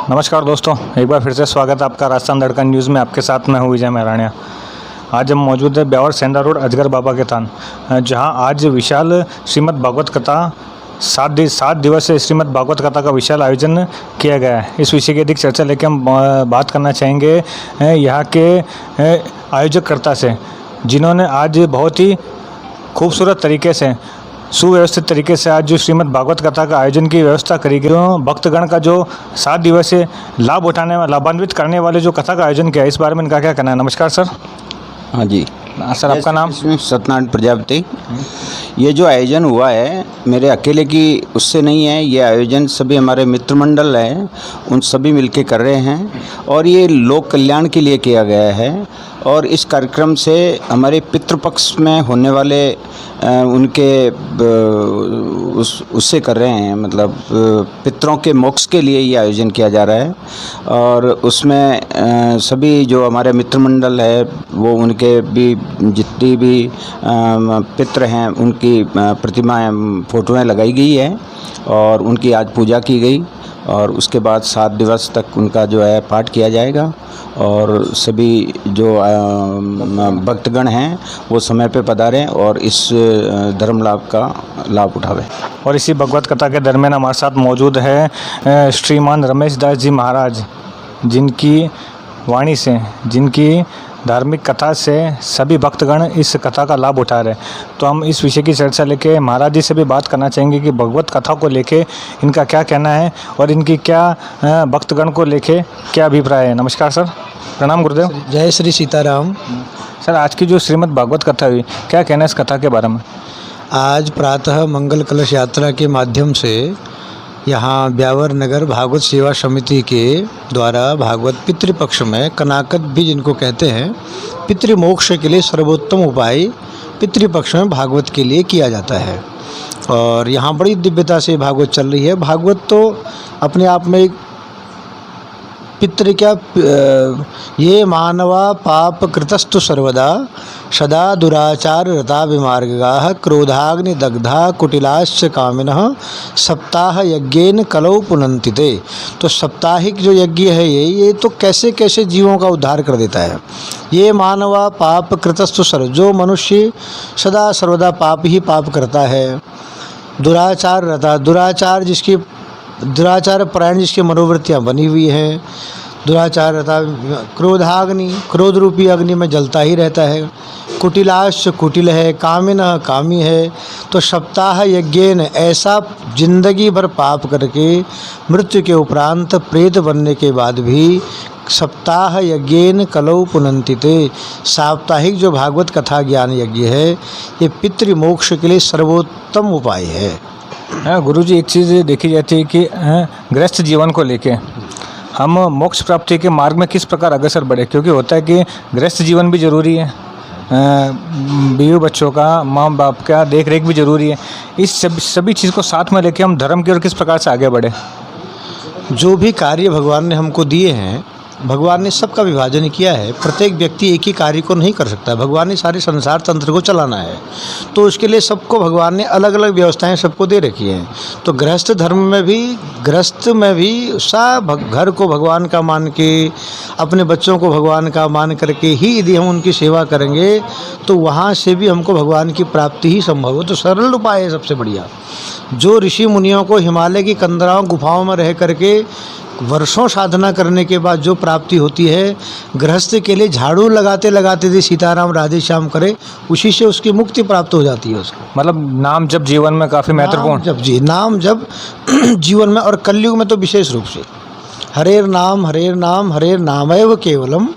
नमस्कार दोस्तों, एक बार फिर से स्वागत है आपका राजस्थान दड़कन न्यूज़ में। आपके साथ मैं हूँ विजय महराणिया। आज हम मौजूद है ब्यावर सेंधा रोड अजगर बाबा के थान, जहाँ आज विशाल श्रीमद् भागवत कथा 7 दिवसीय श्रीमद् भागवत कथा का विशाल आयोजन किया गया है। इस विषय की अधिक चर्चा लेकर हम बात करना चाहेंगे यहाँ के आयोजककर्ता से, जिन्होंने आज बहुत ही खूबसूरत तरीके से, सुव्यवस्थित तरीके से आज जो श्रीमद् भागवत कथा का आयोजन की व्यवस्था करी गई, भक्तगण का जो 7 दिवसीय लाभान्वित करने वाले जो कथा का आयोजन किया, इस बारे में इनका क्या कहना है? नमस्कार सर। हाँ जी सर, आपका नाम? सत्यनारायण प्रजापति। ये जो आयोजन हुआ है मेरे अकेले की उससे नहीं है, ये आयोजन सभी हमारे मित्र मंडल हैं, उन सभी मिलके कर रहे हैं और ये लोक कल्याण के लिए किया गया है। और इस कार्यक्रम से हमारे पितृपक्ष में होने वाले उनके उससे कर रहे हैं, मतलब पितरों के मोक्ष के लिए ये आयोजन किया जा रहा है। और उसमें सभी जो हमारे मित्र मंडल है वो उनके भी जितनी भी पितृ हैं उनकी प्रतिमाएं, फोटोएं लगाई गई है और उनकी आज पूजा की गई और उसके बाद 7 दिवस तक उनका जो है पाठ किया जाएगा और सभी जो भक्तगण हैं वो समय पे पधारें और इस धर्म लाभ का लाभ उठावें। और इसी भगवत कथा के दरमियान हमारे साथ मौजूद है श्रीमान रमेश दास जी महाराज, जिनकी वाणी से, जिनकी धार्मिक कथा से सभी भक्तगण इस कथा का लाभ उठा रहे हैं। तो हम इस विषय की चर्चा लेके महाराज जी से भी बात करना चाहेंगे कि भगवत कथा को लेके इनका क्या कहना है और इनकी क्या भक्तगण को लेके क्या अभिप्राय है। नमस्कार सर। प्रणाम गुरुदेव। जय श्री सीताराम। सर, आज की जो श्रीमद् भागवत कथा हुई, क्या कहना है इस कथा के बारे में? आज प्रातः मंगल कलश यात्रा के माध्यम से यहाँ ब्यावर नगर भागवत सेवा समिति के द्वारा भागवत पितृपक्ष में कनाकत भी जिनको कहते हैं, पितृमोक्ष के लिए सर्वोत्तम उपाय पितृपक्ष में भागवत के लिए किया जाता है। और यहाँ बड़ी दिव्यता से भागवत चल रही है। भागवत तो अपने आप में एक पितृ क्या, ये मानवा पाप कृतस्तु सर्वदा सदा दुराचार रता विमार्गाः क्रोधाग्नि दग्धा कुटिलाश्च कामिनः सप्ताह यज्ञेन कलौ पुनन्ति ते। तो साप्ताहिक जो यज्ञ है ये तो कैसे कैसे जीवों का उद्धार कर देता है। ये मानवा पाप कृतस्तु सर्व, जो मनुष्य सदा सर्वदा पाप ही पाप करता है, दुराचार रता, दुराचार परायण जिसकी मनोवृत्तियाँ बनी हुई हैं, दुराचार रता, क्रोधाग्नि, क्रोध रूपी अग्नि में जलता ही रहता है, कुटिलाश कुटिल है, कामिन कामी है। तो सप्ताह यज्ञेन, ऐसा जिंदगी भर पाप करके मृत्यु के उपरांत प्रेत बनने के बाद भी सप्ताह यज्ञेन कलौ पुनन्ति ते, साप्ताहिक जो भागवत कथा ज्ञान यज्ञ है ये पितृमोक्ष के लिए सर्वोत्तम उपाय है। गुरुजी, एक चीज़ देखी जाती है कि गृहस्थ जीवन को लेके हम मोक्ष प्राप्ति के मार्ग में किस प्रकार अग्रसर बढ़े, क्योंकि होता है कि गृहस्थ जीवन भी ज़रूरी है, बीवी बच्चों का, माँ बाप का देख रेख भी ज़रूरी है। इस सभी चीज़ को साथ में लेके हम धर्म की ओर किस प्रकार से आगे बढ़े? जो भी कार्य भगवान ने हमको दिए हैं, भगवान ने सबका विभाजन किया है। प्रत्येक व्यक्ति एक ही कार्य को नहीं कर सकता। भगवान ने सारे संसार तंत्र को चलाना है, तो उसके लिए सबको भगवान ने अलग अलग व्यवस्थाएं सबको दे रखी हैं। तो गृहस्थ धर्म में भी, गृहस्थ में भी सब घर को भगवान का मान के, अपने बच्चों को भगवान का मान करके ही यदि हम उनकी सेवा करेंगे तो वहाँ से भी हमको भगवान की प्राप्ति ही संभव हो। तो सरल उपाय है सबसे बढ़िया। जो ऋषि मुनियों को हिमालय की कंदराओं गुफाओं में रह करके वर्षों साधना करने के बाद जो प्राप्ति होती है, गृहस्थ के लिए झाड़ू लगाते लगाते यदि सीताराम राधे श्याम करे, उसी से उसकी मुक्ति प्राप्त हो जाती है उसको। मतलब नाम जब जीवन में काफ़ी महत्वपूर्ण, नाम जब जीवन में, और कलयुग में तो विशेष रूप से हरेर नाम नामैव केवलम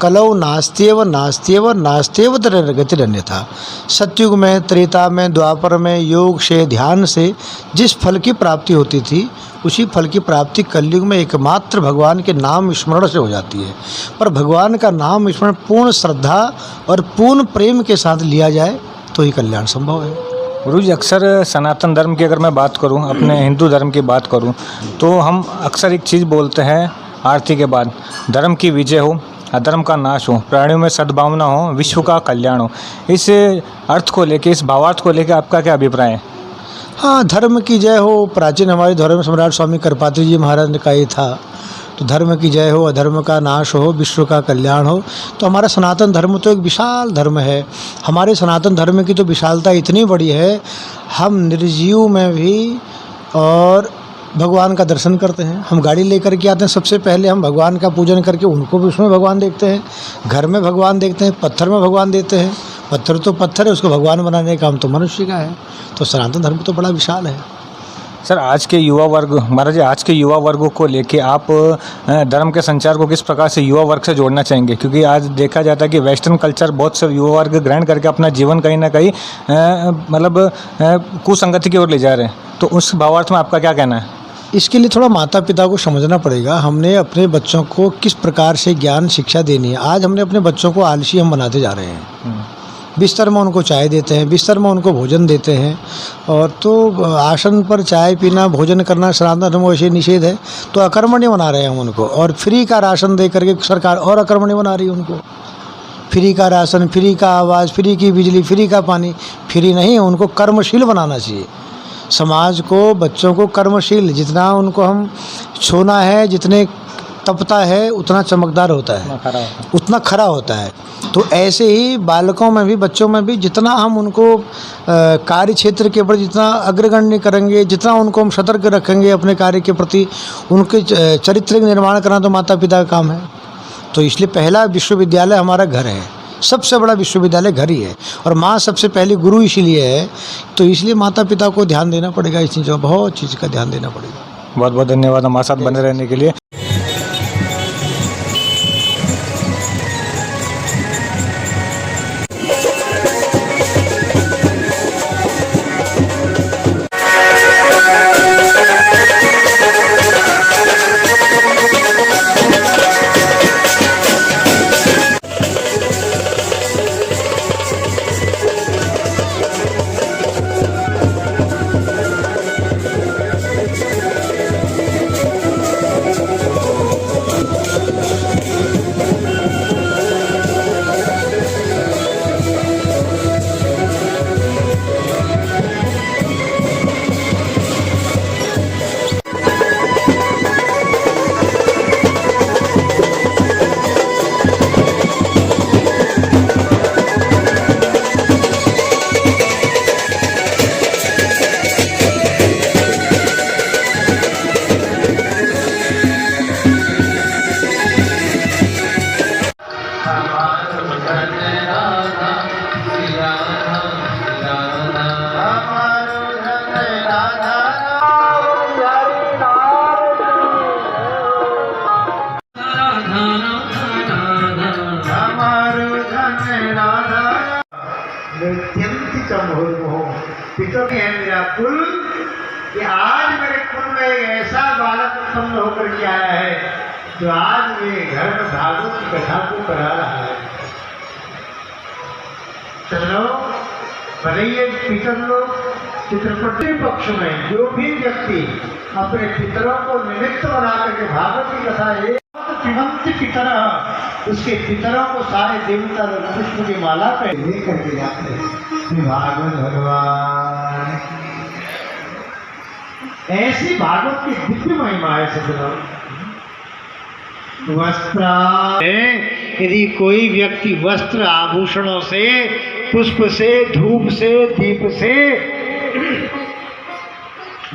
कलौ नास्त्येव नास्त्येव नास्त्येव गतिरन्यथा। सतयुग में, त्रेता में, द्वापर में योग से, ध्यान से जिस फल की प्राप्ति होती थी, उसी फल की प्राप्ति कलयुग में एकमात्र भगवान के नाम स्मरण से हो जाती है। पर भगवान का नाम स्मरण पूर्ण श्रद्धा और पूर्ण प्रेम के साथ लिया जाए तो ही कल्याण संभव है। गुरुजी, अक्सर सनातन धर्म की अगर मैं बात करूं, अपने हिंदू धर्म की बात करूं, तो हम अक्सर एक चीज़ बोलते हैं आरती के बाद, धर्म की विजय हो, अधर्म का नाश हो, प्राणियों में सद्भावना हो, विश्व का कल्याण हो। इस अर्थ को लेके, इस भावार्थ को लेके आपका क्या अभिप्राय है? हाँ, धर्म की जय हो। प्राचीन हमारे धर्म सम्राट स्वामी करपात्री जी महाराज का ये था तो धर्म की जय हो, अधर्म का नाश हो, विश्व का कल्याण हो। तो हमारा सनातन धर्म तो एक विशाल धर्म है। हमारे सनातन धर्म की तो विशालता इतनी बड़ी है, हम निर्जीव में भी और भगवान का दर्शन करते हैं। हम गाड़ी लेकर के आते हैं, सबसे पहले हम भगवान का पूजन करके उनको भी उसमें भगवान देखते हैं। घर में भगवान देखते हैं, पत्थर में भगवान देते हैं। पत्थर तो पत्थर है, उसको भगवान बनाने का काम तो मनुष्य का है। तो सनातन धर्म तो बड़ा विशाल है। सर, आज के युवा वर्ग, महाराज जी, आज के युवा वर्गों को लेके आप धर्म के संचार को किस प्रकार से युवा वर्ग से जोड़ना चाहेंगे? क्योंकि आज देखा जाता है कि वेस्टर्न कल्चर बहुत से युवा वर्ग ग्रहण करके अपना जीवन कहीं ना कहीं कुसंगति की ओर ले जा रहे हैं। तो उस भावार्थ में आपका क्या कहना है? इसके लिए थोड़ा माता पिता को समझना पड़ेगा, हमने अपने बच्चों को किस प्रकार से ज्ञान शिक्षा देनी है। आज हमने अपने बच्चों को आलसी हम बनाते जा रहे हैं। बिस्तर में उनको चाय देते हैं, बिस्तर में उनको भोजन देते हैं, और तो आसन पर चाय पीना, भोजन करना सनातन धर्म में वैसे निषेध है। तो अकर्मण्य बना रहे हैं हम उनको, और फ्री का राशन दे करके सरकार और अकर्मण्य बना रही है उनको। फ्री का राशन, फ्री का आवाज़, फ्री की बिजली, फ्री का पानी। फ्री नहीं, उनको कर्मशील बनाना चाहिए। समाज को, बच्चों को कर्मशील, जितना उनको हम छूना है, जितने तपता है उतना चमकदार होता है, उतना खरा होता है। तो ऐसे ही बालकों में भी, बच्चों में भी जितना हम उनको कार्य क्षेत्र के प्रति जितना अग्रगण्य करेंगे, जितना उनको हम सतर्क रखेंगे अपने कार्य के प्रति, उनके चरित्र का निर्माण करना तो माता पिता का काम है। तो इसलिए पहला विश्वविद्यालय हमारा घर है, सबसे बड़ा विश्वविद्यालय घर ही है, और माँ सबसे पहली गुरु इसीलिए है। तो इसलिए माता पिता को ध्यान देना पड़ेगा, इस चीज़ों बहुत चीज़ का ध्यान देना पड़ेगा। बहुत बहुत धन्यवाद हमारे साथ बने रहने के लिए। पितर है मेरा कुल, कि आज मेरे कुल में एक ऐसा बालक उत्पन्न होकर के आया है जो आज मेरे घर में भागवत की कथा को करा रहा है। चलो भले पितर लोग चित्रपटी पक्ष में जो भी व्यक्ति अपने पितरों को निमित्त बना करके भागवत की कथा है, पितर उसके पितरों को सारे देवता लोग पुष्प की माला पे लेकर के जाते हैं। भागवत भगवान ऐसी भागवत की दिव्य महिमा है सज्जनों। वस्त्र, यदि कोई व्यक्ति वस्त्र आभूषणों से, पुष्प से, धूप से, दीप से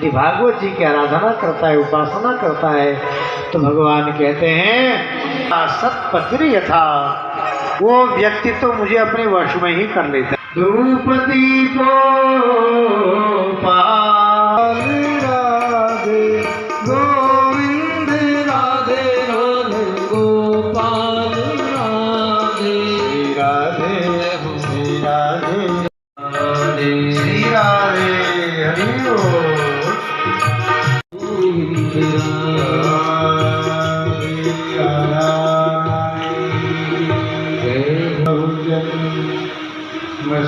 भागवत जी की आराधना करता है, उपासना करता है, तो भगवान कहते हैं सत्पतिर यथा, वो व्यक्ति तो मुझे अपने वश में ही कर लेता है। धूप दीपो पाल राधे गोविंद राधे राधे गोपाल राधे राधे श्री राधे श्री राधे हरि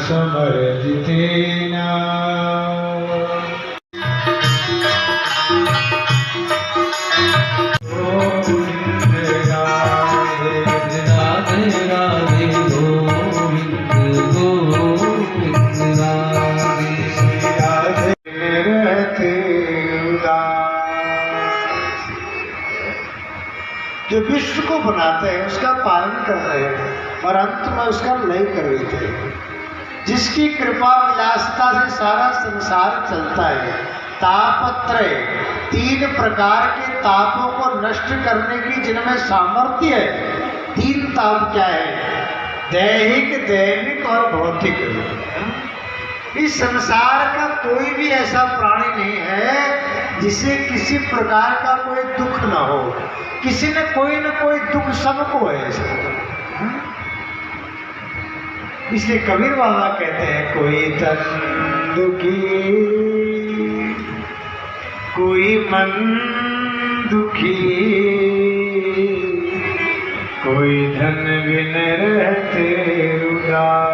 समर्जितेना गोविंद राधे राधे राधे गोविंद गोविंद राधे राधे रहते उदास। बनाते हैं, उसका पालन करते हैं और अंत में उसका लय कर देते हैं। जिसकी कृपा विलासता से सारा संसार चलता है। तापत्रय, 3 प्रकार के तापों को नष्ट करने की जिनमें सामर्थ्य है। 3 ताप क्या है? दैहिक, दैनिक और भौतिक। इस संसार का कोई भी ऐसा प्राणी नहीं है जिसे किसी प्रकार का कोई दुख ना हो। किसी न कोई दुख सबको है। इसलिए कबीर बाबा कहते हैं, कोई तन दुखी, कोई मन दुखी, कोई धन बिन रहते उदास।